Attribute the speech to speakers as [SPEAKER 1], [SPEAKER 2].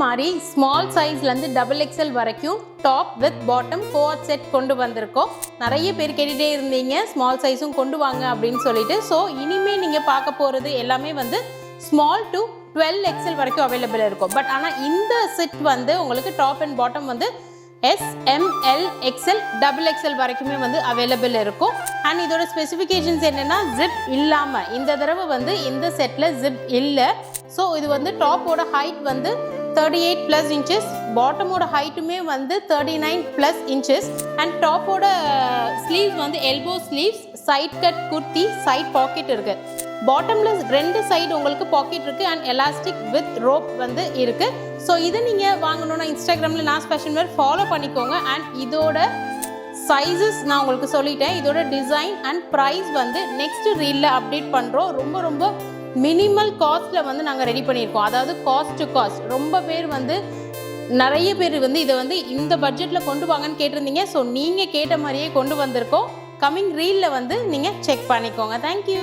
[SPEAKER 1] மாதிரி small சைஸ்லேருந்து double XL வரைக்கும் top with bottom co-ord set கொண்டு வந்திருக்கோம். நிறைய பேர் கேட்டுகிட்டே இருந்தீங்க ஸ்மால் சைஸும் கொண்டு வாங்க அப்படின்னு சொல்லிட்டு. ஸோ இனிமேல் நீங்கள் பார்க்க போகிறது எல்லாமே வந்து ஸ்மால் டு 12 எக்ஸல் வரைக்கும் அவைலபிள் இருக்கும். பட் ஆனால் இந்த செட் வந்து உங்களுக்கு டாப் அண்ட் பாட்டம் வந்து SML XL டபுள் எக்ஸல் வரைக்குமே வந்து அவைலபிள் இருக்கும். அண்ட் இதோட ஸ்பெசிஃபிகேஷன்ஸ் என்னென்னா ஜிப் இல்லாமல் இந்த தடவை வந்து இந்த செட்டில் ஜிப் இல்லை. ஸோ இது வந்து டாப்போட ஹைட் வந்து 38+ inches, பாட்டமோட ஹைட்டுமே வந்து 39+ inches அண்ட் டாப்போட ஸ்லீவ்ஸ் வந்து elbow sleeves, side cut kurti, side pocket இருக்குது. பாட்டமில் 2 சைடு உங்களுக்கு பாக்கெட் இருக்குது அண்ட் எலாஸ்டிக் வித் ரோப் வந்து இருக்குது. ஸோ இதை நீங்கள் வாங்கணுன்னா இன்ஸ்டாகிராமில் நாஸ் ஃபேஷன் வேர் ஃபாலோ பண்ணிக்கோங்க. அண்ட் இதோட சைஸஸ் நான் உங்களுக்கு சொல்லிட்டேன். இதோட டிசைன் அண்ட் ப்ரைஸ் வந்து நெக்ஸ்ட் ரீலில் அப்டேட் பண்ணுறோம். ரொம்ப ரொம்ப மினிமல் காஸ்ட்டில் வந்து நாங்கள் ரெடி பண்ணியிருக்கோம். அதாவது காஸ்ட் டு காஸ்ட். ரொம்ப பேர் வந்து நிறைய பேர் வந்து இதை வந்து இந்த பட்ஜெட்டில் கொண்டு வாங்கன்னு கேட்டிருந்தீங்க. ஸோ நீங்கள் கேட்ட மாதிரியே கொண்டு வந்திருக்கோம். கம்மிங் ரீலில் வந்து நீங்கள் செக் பண்ணிக்கோங்க. தேங்க்யூ.